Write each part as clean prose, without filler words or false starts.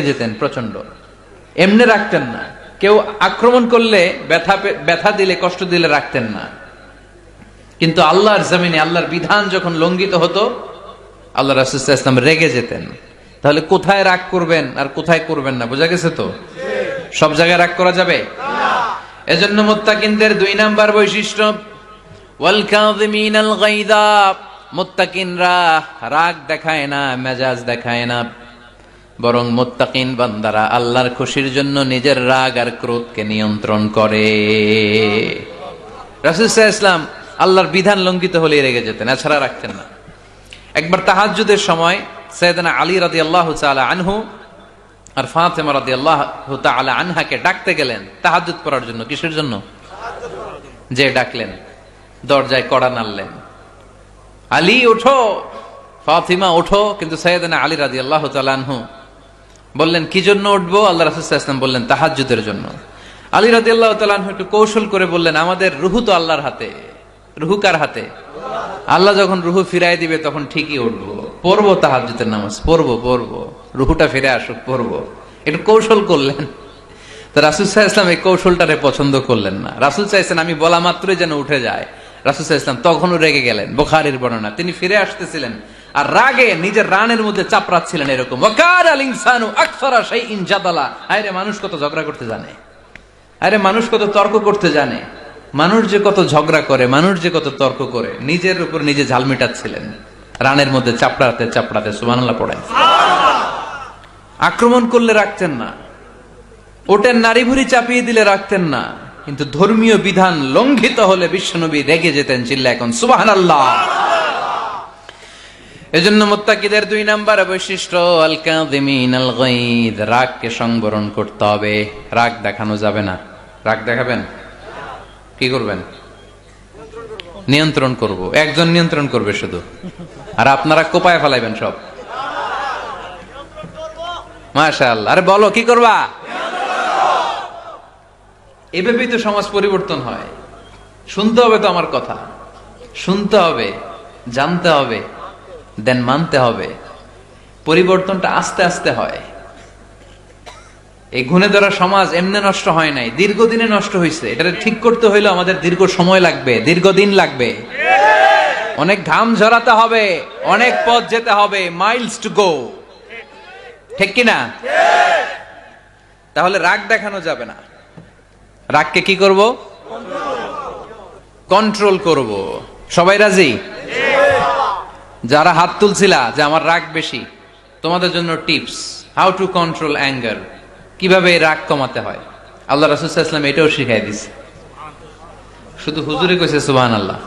যেতেন প্রচন্ড, এমনি রাখতেন না। কেউ আক্রমণ করলে ব্যথা দিলে কষ্ট দিলে রাখতেন না। কিন্তু আল্লাহর জমিনে আল্লাহর বিধান যখন লঙ্ঘিত হতো আল্লাহ রাসূল সাল্লাল্লাহু আলাইহি ওয়াসাল্লাম রেগে যেতেন। তাহলে কোথায় রাগ করবেন আর কোথায় করবেন না বোঝা গেছে তো? সব জায়গায় রাগ করা যাবে না। এজন্য মুত্তাকিনদের 2 নাম্বার বৈশিষ্ট্য ওয়াল কাযিমিনাল গায়যা। মুত্তাকিনরা রাগ দেখায় না, মেজাজ দেখায় না, বরং মুত্তাকিন বান্দারা আল্লাহর খুশির জন্য নিজের রাগ আর ক্রোধকে নিয়ন্ত্রণ করে। রাসূল সাল্লাল্লাহু আলাইহি ওয়াসাল্লাম আল্লাহর বিধান লঙ্ঘিত হলে রেগে যেতেন, এছাড়া রাখতেন না। একবার তাহাজ্জুদের সময় সাইয়েদনা আলী রাদিয়াল্লাহু তাআলা আনহু আর ফাতেমা রাদিয়াল্লাহু তাআলা আনহাকে ডাকতে গেলেন তাহাজ্জুদ পড়ার জন্য। কিসের জন্য? যে ডাকলেন, দরজায় কড়া নাড়লেন, আলী ওঠো, ফাতিমা ওঠো। কিন্তু সাইয়েদনা আলী রাদিয়াল্লাহু তাআলা আনহু বললেন কি জন্য উঠবো? আল্লাহ রাসূল সাল্লাল্লাহু আলাইহি ওয়াসাল্লাম বললেন তাহাজ্জুদের জন্য। আলী রাদিয়াল্লাহু তাআলা আনহু একটু কৌশল করে বললেন আমাদের রুহু তো আল্লাহর হাতে। রুহু কার হাতে? আল্লাহ যখন রুহু ফিরাই দিবে তখন ঠিকই উঠবো, পড়বো তাহাজ্জুদের নামাজ, পড়বো, রুহুটা ফিরে আসুক, পড়বো। একটু কৌশল করলেন। তো রাসূল সাল্লাল্লাহু আলাইহি ওয়াসাল্লাম এই কৌশলটারে পছন্দ করলেন না। রাসূল চাইছেন আমি বলা মাত্রই যেন উঠে যায়। রাসূল সাল্লাল্লাহু আলাইহি ওয়াসাল্লাম তখনও রেগে গেলেন। বুখারীর বর্ণনা, তিনি ফিরে আসতেছিলেন আর রাগে নিজের রানের মধ্যে চাপড়াচ্ছিলেন এরকম, ওয়াকারাল ইনসানু আকসারা শাইইন জাদালা। আরে মানুষ কত ঝগড়া করতে জানে, আরে মানুষ কত তর্ক করতে জানে, মানুষ যে কত ঝগড়া করে, মানুষ যে কত তর্ক করে, নিজের উপর নিজে ঝাল মেটাচ্ছিলেন রানের মধ্যে চাপড়াতে চাপড়াতে। সুবহানাল্লাহ পড়েন। আক্রমণ করলে রাখতেন না, ওটের নারী ভুঁড়ি চাপিয়ে দিলে রাখতেন না, কিন্তু ধর্মীয় বিধান লঙ্ঘিত হলে বিশ্বনবী রেগে যেতেন। চিল্লা এখন সুবহানাল্লাহ। এজন্য মুত্তাকিদের 2 নাম্বার বৈশিষ্ট্য আল কাযিমিনাল গায়দ, রাগকে সংবরণ করতে হবে, রাগ দেখানো যাবে না। রাগ দেখাবেন, কি করবেন? নিয়ন্ত্রণ করব। একজন নিয়ন্ত্রণ করবে শুধু, আর আপনারা কোপায় ফেলাইবেন সব। মাশাআল্লাহ। আরে বলো কি করবা? এভাবেই তো সমাজ পরিবর্তন হয়। শুনতে হবে তো আমার কথা, শুনতে হবে, জানতে হবে, দেন মানতে হবে। পরিবর্তনটা আস্তে আস্তে হয়। এই গুণে ধরা সমাজ এমনি নষ্ট হয় নাই, দীর্ঘদিনে নষ্ট হয়েছে। এটা ঠিক করতে হইলে আমাদের দীর্ঘ সময় লাগবে, দীর্ঘদিন লাগবে, অনেক ঘাম ঝরাতে হবে, অনেক পথ যেতে হবে, মাইলস টু গো। ঠিক কিনা? তাহলে রাগ দেখানো যাবে না। রাগকে কি করব? কন্ট্রোল করব। সবাই রাজি? যারা হাত তুলছিলা যে আমার রাগ বেশি, তোমাদের জন্য tips, how to control anger, কিভাবে রাগ কমাতে হয়। আল্লাহ রাসূল সাল্লাল্লাহু আলাইহি ওয়াসাল্লাম এটাও শিখাই দিয়েছে। শুধু হুজুরে কইছে সুবহানাল্লাহ।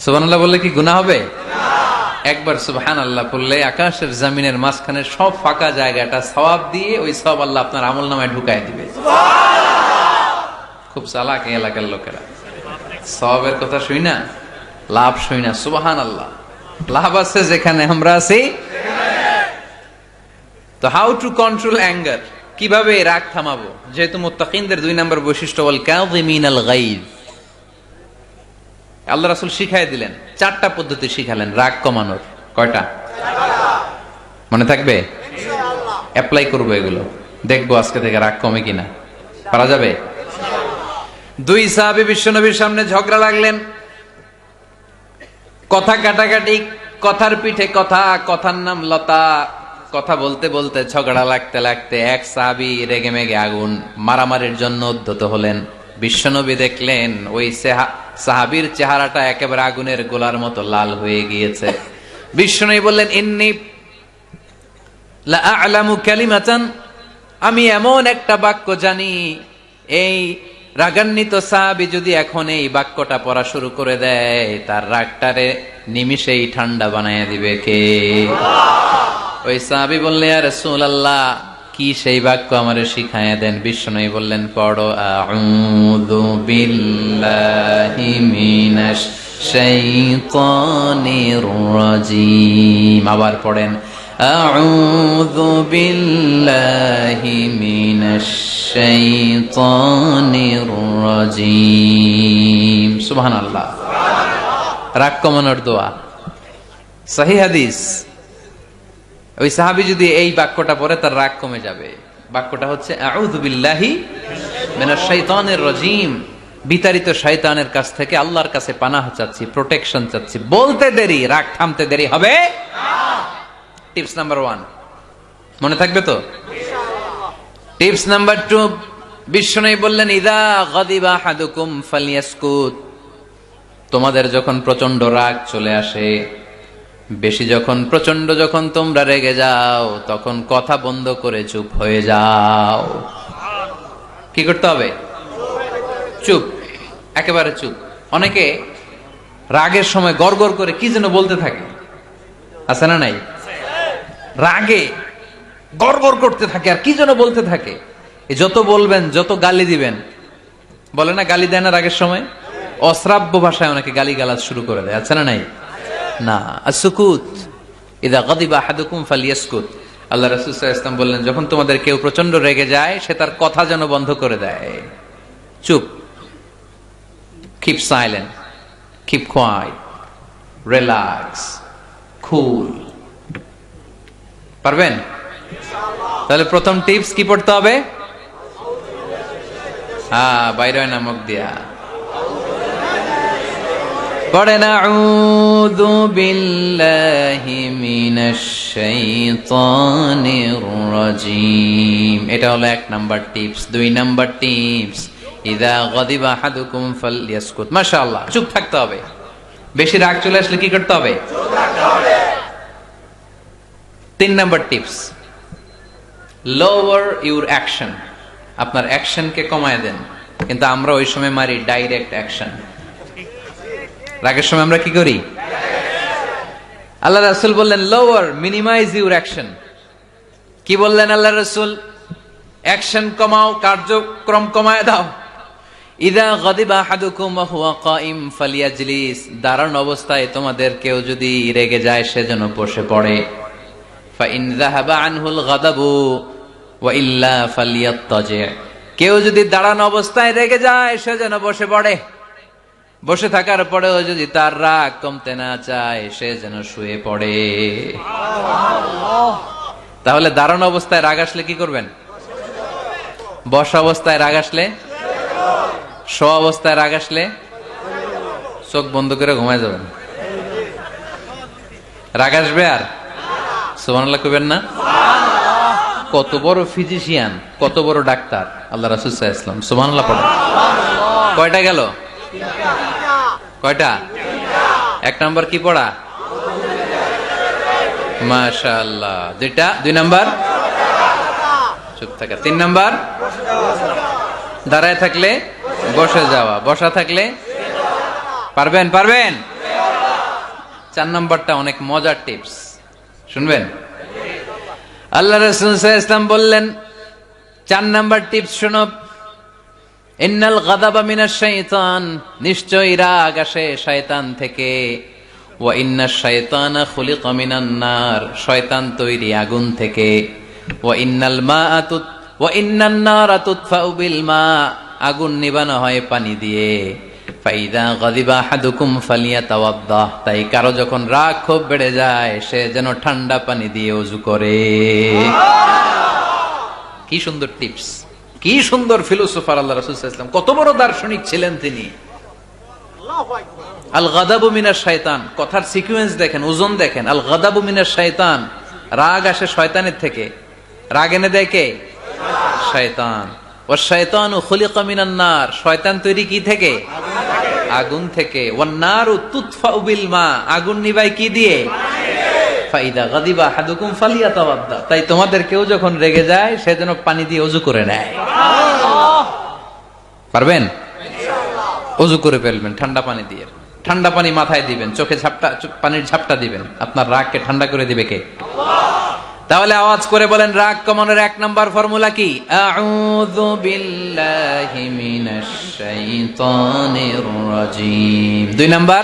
সুবহানাল্লাহ বললে কি গুনাহ হবে? একবার সুবহানাল্লাহ বললে আকাশের জমিনের মাঝখানে সব ফাঁকা জায়গাটা সওয়াব দিয়ে ওই সওয়াব আল্লাহ আপনার আমলনামায় ঢুকায় দিবে। খুব চালাক এই এলাকার লোকেরা, সওয়াবের কথা শুই না, লাভ শুই না। সুবহানাল্লাহ, লাভ আছে যেখানে আমরা আছি। তো হাউ টু কন্ট্রোল অ্যাঙ্গার, কিভাবে রাগ থামাবো? যেহেতু মুত্তাকিনদের 2 নাম্বার বৈশিষ্ট্য ওয়াল কাযিমিনাল গায়দ, আল্লাহ রাসূল শিখাই দিলেন। 4টা পদ্ধতি শিখালেন রাগ কমানোর। কয়টা? মনে থাকবে? ইনশাআল্লাহ অ্যাপ্লাই করব এগুলো, দেখবো আজকে থেকে রাগ কমে কিনা। পারা যাবে? 2 সাহাবী বিশ্বনবীর সামনে ঝগড়া লাগলেন, কথা কাটাকাটি, কথার পিঠে কথা, কথার নাম লতা। কথা বলতে বলতে ঝগড়া লাগতে লাগতে এক সাহাবী রেগে মেগে আগুন, মারামারির জন্য উদ্যত হলেন। বিশ্বনবী দেখলেন ওই সাহাবীর চেহারাটা একেবারে আগুনের গোলার মতো লাল হয়ে গিয়েছে। বিশ্বনবী বললেন ইন্নী লা আ'লামু কালিমাতান, আমি এমন একটা বাক্য জানি, এই রাগান্বিত সাহাবী যদি এখন এই বাক্যটা পড়া শুরু করে দেয় তার রাগটারে নিমিষেই ঠান্ডা বানায় দিবে কে? ওই সাহাবী বললেন ইয়া রাসূলুল্লাহ, কি সেই বাক্য আমারে শিখায়া দেন। বিশ্বনবী বললেন পড়ো আউযু বিল্লাহি মিনাশ শাইতানির রাজীম। আবার পড়েন আউযু বিল্লাহি মিনাশ শাইতানির রাজীম। সুবহানাল্লাহ। রাগ কমানোর দোয়া, সহিহ হাদিস। ওই সাহাবী যদি এই বাক্যটা পড়ে তার রাগ কমে যাবে। বাক্যটা হচ্ছে আউযু বিল্লাহি মিনাশ শাইতানির রাজিম, বিতাড়িত শয়তানের কাছ থেকে আল্লাহর কাছে পানাহ চাচ্ছি, প্রোটেকশন চাচ্ছি। বলতে দেরি, রাগ থামতে দেরি হবে না। টিপস নাম্বার 1 মনে থাকবে তো? টিপস নাম্বার 2, বিশ্বনবী বললেন ইযা গাদিবা আহাদুকুম ফালইয়াসকুত, তোমাদের যখন প্রচন্ড রাগ চলে আসে, বেশি যখন প্রচন্ড যখন তোমরা রেগে যাও, তখন কথা বন্ধ করে চুপ হয়ে যাও। কি করতে হবে? চুপ, একেবারে চুপ। অনেকে রাগের সময় গড়গড় করে কি যেন বলতে থাকে, আছে না নাই? রাগে গড়গড় করতে থাকে আর কি যেন বলতে থাকে। যত বলবেন, যত গালি দিবেন, বলে না গালি দেয় না রাগের সময়, অশ্রাব্য ভাষায় অনেকে গালি গালাজ শুরু করে দেয়, আছে না নাই? না, আসুকুত ইদা গাদিবা আহাদুকুম ফালিয়াসকুত। আল্লাহ রাসূল সাল্লাল্লাহু আলাইহি ওয়াসাল্লাম বললেন, যখন তোমাদের কেউ প্রচন্ড রেগে যায়, সে তার কথা যেন বন্ধ করে দেয়। চুপ, keep silent, keep quiet, relax, cool. পারবেন? তাহলে প্রথম টিপস কি পড়তে হবে? বাইরে নামক দিয়া পড়েন আউযু বিল্লাহি মিনাশ শাইতানির রাজিম। এটা হলো 1 নাম্বার টিপস। 2 নাম্বার টিপস, ইযা গাদিবা আহাদুকুম ফালইয়াসকুত। মাশাআল্লাহ, চুপ থাকতে হবে। বেশি রাগ চলে আসলে কি করতে হবে? চুপ থাকতে হবে। 3 number tips, lower your action. আপনার অ্যাকশনকে কমায় দেন। কিন্তু আমরা ওই সময় মারি ডাইরেক্ট অ্যাকশন। রাগের সময় আমরা কি করি? আল্লাহ রাসূল বললেন লোয়ার, মিনিমাইজ ইউর অ্যাকশন। কি বললেন আল্লাহ রাসূল? অ্যাকশন কমাও, কার্যক্রম কমায় দাও। ইযা গাদিবা আহাদুকুম ওয়া হুয়া কাইম ফালিয়াজলিস, দাঁড়ানো অবস্থায় তোমাদের কেউ যদি রেগে যায়, সে যেন বসে পড়ে। ফাইন যাহাবা আনহুল গাদাবু ওয়া ইল্লা ফালিয়াত্তাজি, কেউ যদি দাঁড়ানো অবস্থায় রেগে যায়, সে যেন বসে পড়ে। বসে থাকার পরেও যদি তার রাগ কমতে না চায়, সে যেন শুয়ে পড়ে। তাহলে দাঁড়ানো অবস্থায় রাগ আসলে কি করবেন? বসা অবস্থায় রাগ আসলে, শোয়া অবস্থায় রাগ আসলে চোখ বন্ধ করে ঘুমায় যাবেন। রাগ আসবে আর সুবহানাল্লাহ কইবেন না? কত বড় ফিজিশিয়ান, কত বড় ডাক্তার আল্লাহ রাসূল সাল্লাল্লাহু আলাইহি ওয়াসাল্লাম। সুবহানাল্লাহ পড়েন। কয়টা গেল? কয়টা? 1 নাম্বার কি পড়া? মাশাআল্লাহ। 2 নাম্বার চুপ থাকা। 3 নাম্বার দাঁড়ায় থাকলে বসে যাওয়া, বসা থাকলে পারবেন? 4 নাম্বারটা অনেক মজার টিপস, শুনবেন? আল্লাহ রাসূল সাল্লাল্লাহু আলাইহি ওয়াসাল্লাম বললেন 4 নাম্বার টিপস শোনো, ইন্নাল গাদাবা মিনাশ শাইতান, নিশ্চয়ই রাগ আসে শয়তান থেকে। ওয়া ইন্নাশ শাইতানা খুলিকা মিনান নার, শয়তান তৈরি আগুন থেকে। ওয়া ইন্নান নারা তুতফাউ বিল মা, আগুন নিবানো হয় পানি দিয়ে। ফাইদা গাদিবা আহাদুকুম ফালিয়াতাওয়াদ্দা, তাই কারো যখন রাগ খুব বেড়ে যায়, সে যেন ঠান্ডা পানি দিয়ে ওযু করে। কি সুন্দর টিপস, কি সুন্দর ফিলোসোফার আল্লাহ রাসূল সাল্লাল্লাহু আলাইহি ওয়াসাল্লাম, কত বড় দার্শনিক ছিলেন তিনি। আল গাদাবু মিনাশ শাইতান, কথার সিকোয়েন্স দেখেন, ওজন দেখেন। আল গাদাবু মিনাশ শাইতান, রাগ আসে শয়তানের থেকে। রাগ এনে দেয় কে? শয়তান। ওয়াশ শাইতানু খুলিকা মিনান নার, শয়তান তৈরি কি থেকে? আগুন থেকে। ওয়ান নারু তুতফাউ বিল মা, আগুন নিভায় কি দিয়ে? ফাইদা গাদিবা আহাদুকুম ফালিয়াতাওয়াদ্দা, তাই তোমাদের কেউ যখন রেগে যায়, সে যেন পানি দিয়ে ওযু করে নেয়। পারবেন? ওযু করে ফেলবেন ঠান্ডা পানি দিয়ে। ঠান্ডা পানি মাথায় দিবেন, চোখে পানির ঝাপটা দিবেন। আপনার রাগকে ঠান্ডা করে দিবে কে? তাহলে আওয়াজ করে বলেন রাগ কমানোর 1 নাম্বার ফর্মুলা কি? আউযু বিল্লাহি মিনাশ শাইতানির রাজিম। 2 নাম্বার